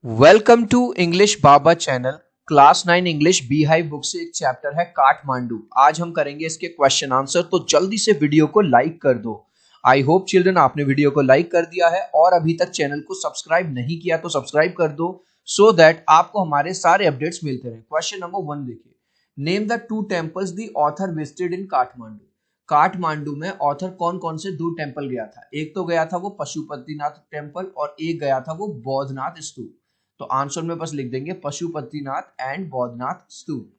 Welcome to English Baba channel. Class 9 English beehive book से एक chapter है काठमांडू। आज हम करेंगे इसके क्वेश्चन आंसर, तो जल्दी से वीडियो को लाइक कर दो। आई होप चिल्ड्रन आपने वीडियो को लाइक कर दिया है और अभी तक चैनल को सब्सक्राइब नहीं किया तो सब्सक्राइब कर दो सो दैट आपको हमारे सारे अपडेट्स मिलते रहे। क्वेश्चन नंबर 1 देखिए, name the two temples the author visited in Kathmandu. Kathmandu में ऑथर कौन कौन से दो टेम्पल गया था? एक तो गया था वो पशुपतिनाथ टेम्पल और एक गया था वो बौद्धनाथ स्तूप। तो आंसर में बस लिख देंगे Pashupatinath and Boudhanath Stupa.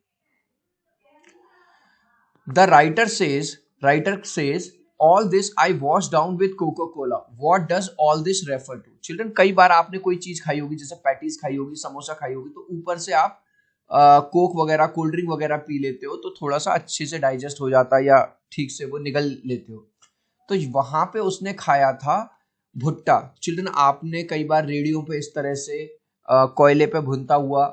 The writer says all this I wash down with coca Cola. What does all this refer to? Children, कई बार आपने कोई चीज खाई होगी, जैसे पैटीज खाई होगी, समोसा खाई होगी, तो ऊपर से आप कोक वगैरह कोल्ड ड्रिंक वगैरह पी लेते हो तो थोड़ा सा अच्छे से डाइजेस्ट हो जाता है या ठीक से वो निगल लेते हो। तो वहां पे उसने खाया था भुट्टा। चिल्ड्रन, आपने कई बार रेडियो पे इस तरह से कोयले पे भुनता हुआ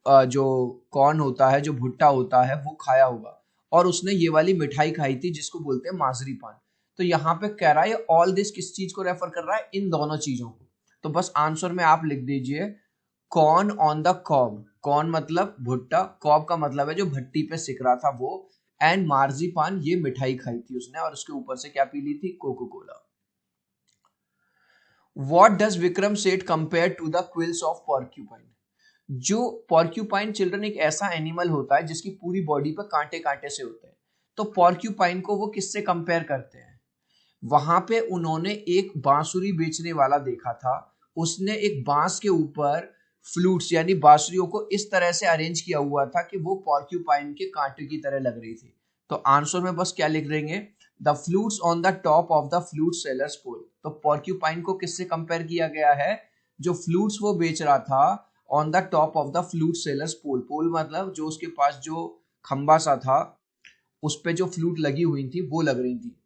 जो कॉर्न होता है, जो भुट्टा होता है, वो खाया होगा। और उसने ये वाली मिठाई खाई थी जिसको बोलते हैं माजरी पान। तो यहाँ पे कह रहा है ऑल दिस किस चीज को रेफर कर रहा है? इन दोनों चीजों को। तो बस आंसर में आप लिख दीजिए corn on the cob. Corn मतलब भुट्टा, कॉब का मतलब है जो भट्टी पे सिक रहा था वो, एंड मार्जी पान ये मिठाई खाई थी उसने और उसके ऊपर से क्या पी ली थी? Coca Cola. What does Vikram Seth compare to the quills of porcupine? जो पॉर्क्यूपाइन चिल्ड्रन एक ऐसा एनिमल होता है जिसकी पूरी बॉडी पर कांटे कांटे से होते हैं। तो पॉर्क्यूपाइन को वो किससे कंपेयर करते हैं? वहां पे उन्होंने एक बांसुरी बेचने वाला देखा था। उसने एक बांस के ऊपर फ्लूट्स यानी बांसुरियों को इस तरह से अरेंज किया हुआ था कि वो पॉर्क्यूपाइन के कांटे की तरह लग रही थी। तो आंसर में बस क्या लिख देंगे? The flutes on the top of the flute sellers pole. तो पॉर्क्यूपाइन को किससे कंपेयर किया गया है? जो फ्लूट्स वो बेच रहा था on the top of the flute sellers pole. Pole मतलब जो उसके पास जो खंबा सा था उस पे जो फ्लूट लगी हुई थी वो लग रही थी।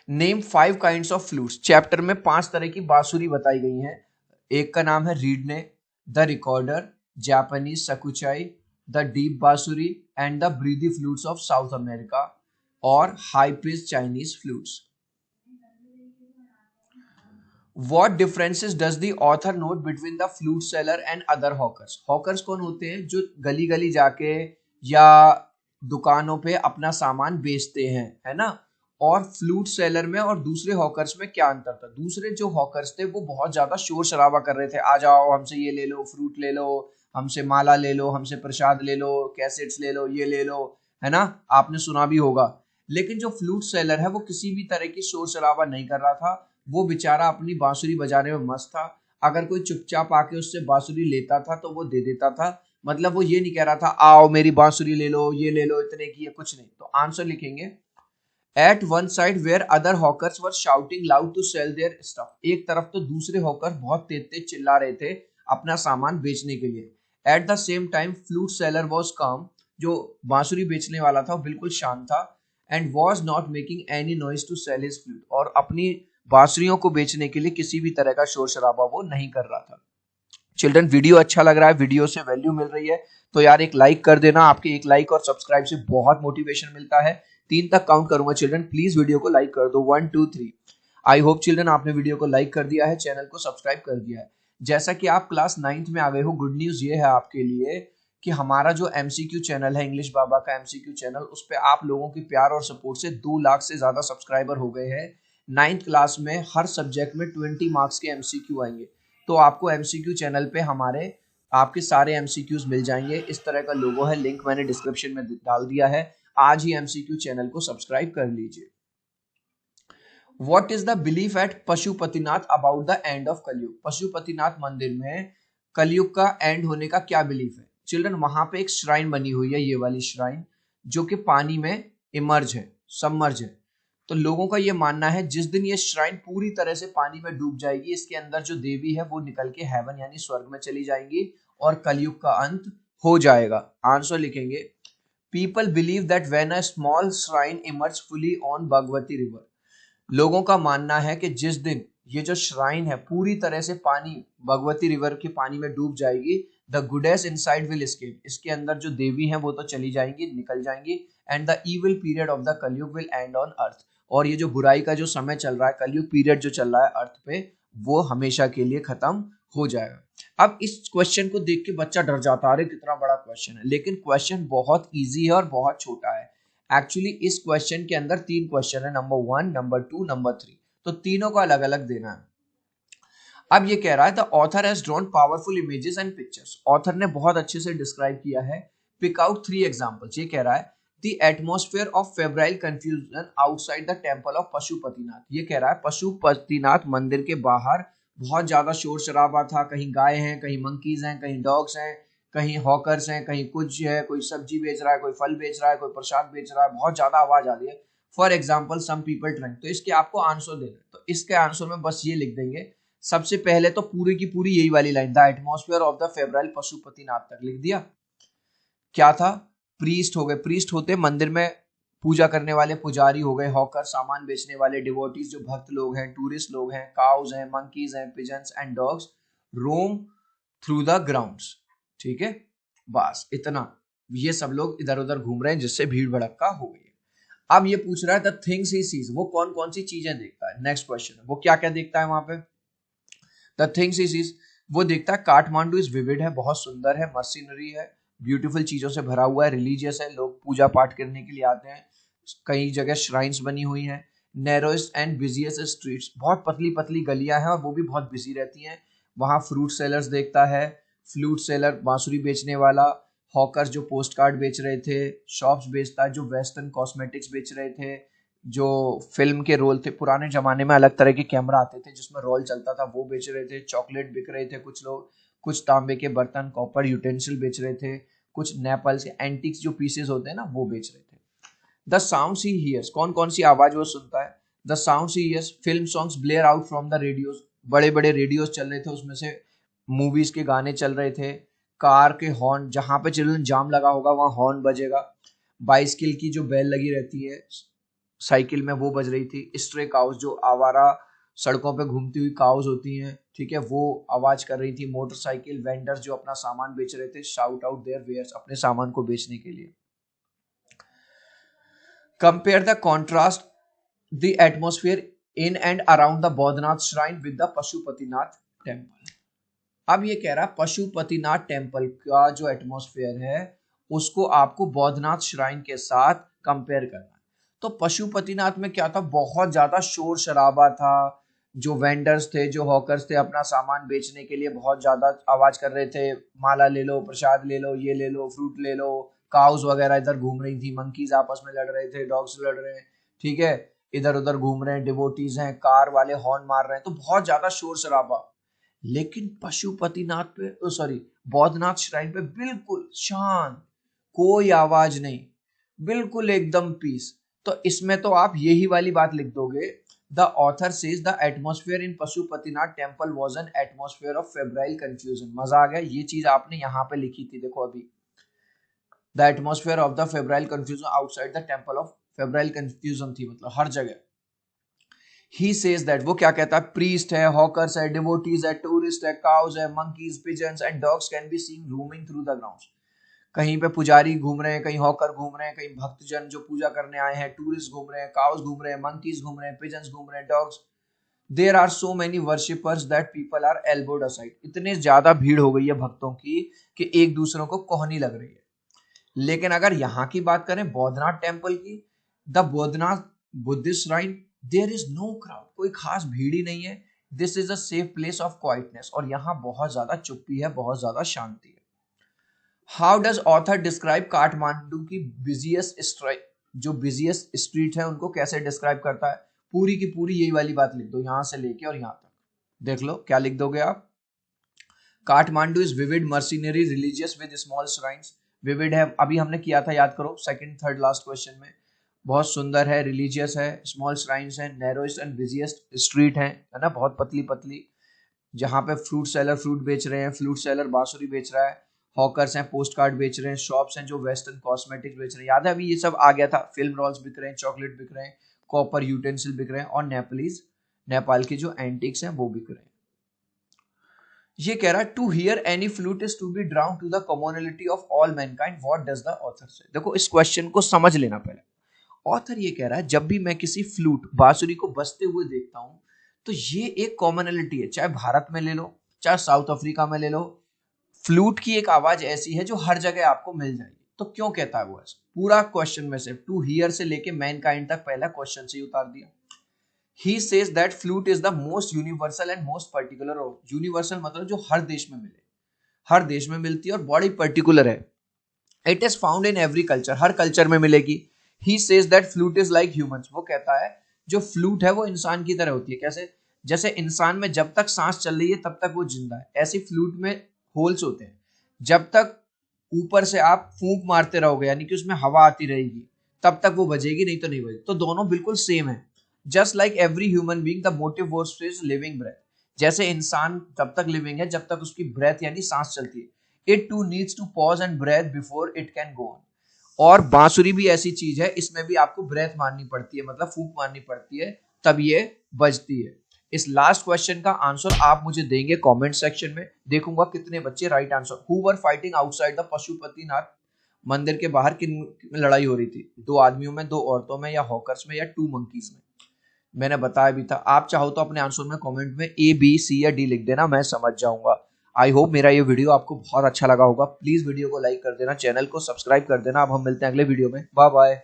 Name 5 kinds of flutes. Chapter में 5 तरह की बांसुरी बताई गई हैं। एक का नाम है रीडने, the recorder, Japanese shakuhachi, the deep bansuri and the breathy flutes of South America और high pitch Chinese flutes. What differences does the author note between the flute seller and other hawkers? Hawkers कौन होते हैं? जो गली गली जाके या दुकानों पे अपना सामान बेचते हैं, है ना। और फ्लूट सेलर में और दूसरे हॉकर्स में क्या अंतर था? दूसरे जो हॉकर्स थे वो बहुत ज्यादा शोर शराबा कर रहे थे, आ जाओ हमसे ये ले लो, फ्रूट ले लो, हमसे माला ले लो, हमसे प्रसाद ले लो, कैसेट्स ले लो, ये ले लो, है ना। आपने सुना भी होगा। लेकिन जो फ्लूट सेलर है वो किसी भी तरह की शोर शराबा नहीं कर रहा था। वो बेचारा अपनी बांसुरी बजाने में मस्त था। अगर कोई चुपचाप आके उससे बांसुरी लेता था तो वो दे देता था। मतलब वो ये नहीं कह रहा था आओ मेरी बांसुरी ले लो, ये ले लो, इतने की है, कुछ नहीं। तो आंसर लिखेंगे at one side where other hawkers were shouting loud to sell their stuff. एक तरफ तो दूसरे हॉकर बहुत तेज तेज चिल्ला रहे थे अपना सामान बेचने के लिए। At the same time flute seller was काम। जो बांसुरी बेचने वाला था वो बिल्कुल शांत था। And was not making any noise to sell his flute. और अपनी बांसुरियों को बेचने के लिए किसी भी तरह का शोर शराबा वो नहीं कर रहा था। चिल्ड्रन, वीडियो अच्छा लग रहा है, वीडियो से वैल्यू मिल रही है तो यार एक लाइक कर देना। आपके एक लाइक और सब्सक्राइब से बहुत मोटिवेशन मिलता है। 3 तक काउंट करूंगा चिल्ड्रन, प्लीज वीडियो को लाइक कर दो। 1 2 3। आई होप चिल्ड्रन आपने वीडियो को लाइक कर दिया है, चैनल को सब्सक्राइब कर दिया है। जैसा कि आप क्लास 9th में आ गए हो, गुड न्यूज ये है आपके लिए कि हमारा जो एमसीक्यू चैनल है, इंग्लिश बाबा का एमसीक्यू चैनल, उस पर आप लोगों की प्यार और सपोर्ट से 2 लाख से ज्यादा सब्सक्राइबर हो गए हैं। 9th क्लास में हर सब्जेक्ट में 20 मार्क्स के एमसीक्यू आएंगे। तो आपको एमसीक्यू चैनल पे हमारे आपके सारे एमसीक्यूज मिल जाएंगे। इस तरह का लोगो है, लिंक मैंने डिस्क्रिप्शन में डाल दिया है। आज ही एमसीक्यू चैनल को सब्सक्राइब कर लीजिए। What is the belief at Pashupatinath about the end of Kalyug? Pashupatinath मंदिर में कलयुग का एंड होने का क्या बिलीफ है? चिल्ड्रन, वहां पे एक श्राइन बनी हुई है, ये वाली श्राइन, जो कि पानी में इमर्ज है, सबमर्ज है। तो लोगों का ये मानना है जिस दिन ये श्राइन पूरी तरह से पानी में डूब जाएगी, इसके अंदर जो देवी है वो निकल के हेवन यानी स्वर्ग में चली जाएंगी और कलयुग का अंत हो जाएगा। आंसर लिखेंगे people believe that when a small shrine emerge fully on Bhagwati river. लोगों का मानना है कि जिस दिन ये जो श्राइन है पूरी तरह से पानी, भगवती रिवर के पानी में डूब जाएगी, द गुडेस इनसाइड विल एस्केप। इसके अंदर जो देवी हैं वो तो चली जाएंगी, निकल जाएंगी। And the evil period of the कलयुग विल एंड ऑन अर्थ। और ये जो बुराई का जो समय चल रहा है, कलयुग पीरियड जो चल रहा है अर्थ पे, वो हमेशा के लिए खत्म हो जाएगा। अब इस क्वेश्चन को देख के बच्चा डर जाता है, अरे कितना बड़ा क्वेश्चन है, लेकिन क्वेश्चन बहुत इजी है और बहुत छोटा है। एक्चुअली इस क्वेश्चन के अंदर 3 क्वेश्चन है, नंबर 1, नंबर 2, नंबर 3, तो तीनों को अलग अलग देना है। अब ये कह रहा है the author has drawn powerful images and pictures, author ने बहुत अच्छे से डिस्क्राइब किया है। पिक आउट 3 एग्जांपल्स, ये कह रहा है the atmosphere of febrile confusion outside the temple of Pashupatinath, ये कह रहा है पशुपतिनाथ मंदिर के बाहर बहुत ज्यादा शोर शराबा था, कहीं गाय हैं, कहीं मंकीज हैं, कहीं डॉग्स हैं, कहीं हॉकर्स हैं, कहीं कुछ है, कोई सब्जी बेच रहा है, कोई फल बेच रहा है, कोई प्रसाद बेच रहा है, बहुत ज्यादा आवाज आ रही है। For example some people trend, तो इसके आपको आंसर देना है, तो इसके आंसर में बस ये लिख देंगे। सबसे पहले तो पूरी की पूरी यही वाली line, the atmosphere of the febrile Pashupatinath तक लिख दिया। क्या था, प्रीस्ट हो गए, प्रीस्ट होते मंदिर में पूजा करने वाले पुजारी हो गए, हॉकर सामान बेचने वाले, डिवोटीज जो भक्त लोग हैं, टूरिस्ट लोग हैं, काउज हैं, मंकीज हैं, pigeons and dogs roam through the grounds. ठीक है, बस इतना, ये सब लोग इधर उधर घूम रहे हैं जिससे भीड़ भड़क्का हो गई है। अब ये पूछ रहा है द थिंग्स ही सीज, वो कौन कौन सी चीजें देखता है। नेक्स्ट क्वेश्चन है वो क्या क्या देखता है वहां पे। द थिंग्स ही सीज, वो देखता है काठमांडू इज विविड है, बहुत सुंदर है, मशीनरी है, ब्यूटीफुल चीजों से भरा हुआ है, रिलीजियस है, लोग पूजा पाठ करने के लिए आते हैं, कई जगह श्राइन्स बनी हुई हैं, नैरोएस्ट एंड बिजिएस्ट स्ट्रीट्स, बहुत पतली पतली गलियां हैं और वो भी बहुत बिजी रहती हैं। वहां फ्रूट सेलर्स देखता है, फ्लूट सेलर बांसुरी बेचने वाला, हॉकर्स जो पोस्ट कार्ड बेच रहे थे, शॉप्स बेचता है जो वेस्टर्न कॉस्मेटिक्स बेच रहे थे, जो फिल्म के रोल थे, पुराने जमाने में अलग तरह के कैमरा आते थे जिसमें रोल चलता था, वो बेच रहे थे, चॉकलेट बिक रहे थे कुछ लोग, कुछ तांबे के बर्तन कॉपर यूटेंसिल बेच रहे थे, कुछ नेपाल्स के एंटिक्स जो पीसेस होते हैं ना वो बेच रहे थे। द साउंड्स ही हियर्स, कौन कौन सी आवाज वो सुनता है। The sounds he hears, film songs Blair out from the radios, बड़े बड़े रेडियोज चल रहे थे, उसमें से मूवीज के गाने चल रहे थे। कार के हॉर्न, जहां पे चिल्ड्रन जाम लगा होगा वहां हॉर्न बजेगा। बाइसिकल की जो बेल लगी रहती है साइकिल में वो बज रही थी। स्ट्रे काउस, जो आवारा सड़कों पे घूमती हुई काउस होती हैं, ठीक है, वो आवाज कर रही थी। मोटरसाइकिल वेंडर्स जो अपना सामान बेच रहे थे, शाउट आउट देयर वेयर्स, अपने सामान को बेचने के लिए। Compare the contrast the atmosphere in and around the Boudhanath shrine with the Pashupatinath temple. अब ये कह रहा है पशुपतिनाथ टेम्पल का जो एटमॉस्फेयर है उसको आपको बौद्धनाथ श्राइन के साथ कंपेयर करना है। तो पशुपतिनाथ में क्या था, बहुत ज्यादा शोर शराबा था, जो वेंडर्स थे, जो हॉकर्स थे, अपना सामान बेचने के लिए बहुत ज्यादा आवाज कर रहे थे, माला ले लो, प्रसाद ले लो, ये ले लो, फ्रूट ले लो, काउस वगैरह इधर घूम रही थी, मंकीज आपस में लड़ रहे थे, डॉग्स लड़ रहे हैं, ठीक है, इधर उधर घूम रहे हैं, डिवोटीज हैं, कार वाले हॉर्न मार रहे हैं, तो बहुत ज्यादा शोर शराबा। लेकिन पशुपतिनाथ पे, सॉरी, बौद्धनाथ श्राइन पे बिल्कुल शांत, कोई आवाज नहीं, बिल्कुल एकदम पीस। तो इसमें तो आप यही वाली बात लिख दोगे, the author says the atmosphere in Pashupatinath temple was an atmosphere of febrile confusion. मजा आ गया, ये चीज आपने यहाँ पे लिखी थी, देखो अभी, the atmosphere of the febrile confusion outside the temple of, febrile confusion थी मतलब हर जगह। ही सेज दैट, वो क्या कहता है, प्रीस्ट है, हॉकर्स है, डिवोटीज है, टूरिस्ट है, काउज है, monkeys, pigeons and dogs can be seen roaming through the grounds. कहीं पे पुजारी घूम रहे हैं, कहीं हॉकर घूम रहे हैं, कहीं भक्तजन जो पूजा करने आए हैं, टूरिस्ट घूम रहे हैं, काउज घूम रहे हैं, मंकीज घूम रहे हैं, पिजन्स घूम रहे हैं, dogs. There are so many worshippers that people are elbowed aside, इतनी ज्यादा भीड़ हो गई है भक्तों की कि एक दूसरों को कोहनी लग रही है। लेकिन अगर यहाँ की बात करें बौद्धनाथ टेम्पल की, the Boudhanath Buddhist shrine, there is no crowd, कोई खास भीड़ ही नहीं है। This is a safe place of quietness, और यहाँ बहुत ज्यादा चुप्पी है, बहुत ज्यादा शांति है। How does author describe Kathmandu की बिजिएस्ट स्ट्रीट, जो बिजिएस्ट स्ट्रीट है उनको कैसे डिस्क्राइब करता है। पूरी की पूरी यही वाली बात लिख दो, यहां से लेके और यहां तक, देख लो क्या लिख दोगे आप। Kathmandu is vivid, mercenary, religious with small shrines. Vivid है, अभी हमने किया था, याद करो, सेकंड थर्ड लास्ट क्वेश्चन में। बहुत सुंदर है, रिलीजियस है, स्मॉल श्राइन्स है, नैरोएस्ट एंड बिजिएस्ट स्ट्रीट है ना, बहुत पतली पतली, जहां पे फ्रूट सेलर फ्रूट बेच रहे हैं, फ्रूट सेलर बांसुरी बेच रहा है, हॉकर्स हैं पोस्ट कार्ड बेच रहे हैं, शॉप्स हैं जो वेस्टर्न कॉस्मेटिक्स बेच रहे हैं, याद है अभी ये सब आ गया था, फिल्म रोल्स बिक रहे हैं, चॉकलेट बिक रहे हैं, कॉपर यूटेंसिल बिक रहे हैं, और नेपालीज, नेपाल के जो एंटिक्स हैं वो बिक रहे हैं। ये कह रहा है to hear any flute is to be drawn to the commonality of all mankind, what does the author say. देखो इस क्वेश्चन को समझ लेना पहले। ऑथर ये कह रहा है जब भी मैं किसी फ्लूट बांसुरी को बजते हुए देखता हूं तो ये एक कॉमनलिटी है, चाहे भारत में ले लो, चाहे साउथ अफ्रीका में ले लो, फ्लूट की एक आवाज ऐसी है जो हर जगह आपको मिल जाएगी। तो क्यों कहता है वो ऐसा? पूरा क्वेश्चन में से टू हियर से लेके मैनकाइंड तक पहला क्वेश्चन से ही उतार दिया। He says that flute is the most universal and most particular. Universal मतलब जो हर देश में मिले, हर देश में मिलती है और बड़ी पर्टिकुलर है। It is found in every culture, her culture में मिलेगी। He says that flute is like humans, वो कहता है जो फ्लूट है वो इंसान की तरह होती है। कैसे? जैसे इंसान में जब तक सांस चल रही है तब तक वो जिंदा है, ऐसे फ्लूट में होल्स होते हैं। जब तक ऊपर से आप फूंक मारते रहोगे, यानी कि उसमें हवा आती रहेगी, तब तक वो बजेगी, नहीं तो नहीं बजेगी। तो दोनों बिल्कुल सेम है। Just like every human being the motive force is living breath. जैसे इंसान तब तक लिविंग है जब तक उसकी ब्रेथ यानी सांस चलती है। It too needs to pause and breathe before it can go on. और बांसुरी भी ऐसी चीज है, इसमें भी आपको ब्रेथ मारनी पड़ती है, मतलब फूंक मारनी पड़ती है, तब ये बजती है। इस लास्ट क्वेश्चन का आंसर आप मुझे देंगे कमेंट सेक्शन में, देखूंगा कितने बच्चे right answer. Who were fighting outside the Pashupatinath मंदिर के बाहर किन में लड़ाई हो रही थी? 2 आदमियों में, 2 औरतों में, या हॉकर्स में, या 2 मंकीज में? मैंने बताया भी था। आप चाहो तो अपने आंसर में कमेंट में ए बी सी या डी लिख देना, मैं समझ जाऊंगा। आई होप मेरा ये वीडियो आपको बहुत अच्छा लगा होगा। प्लीज वीडियो को लाइक कर देना, चैनल को सब्सक्राइब कर देना। अब हम मिलते हैं अगले वीडियो में। Bye bye.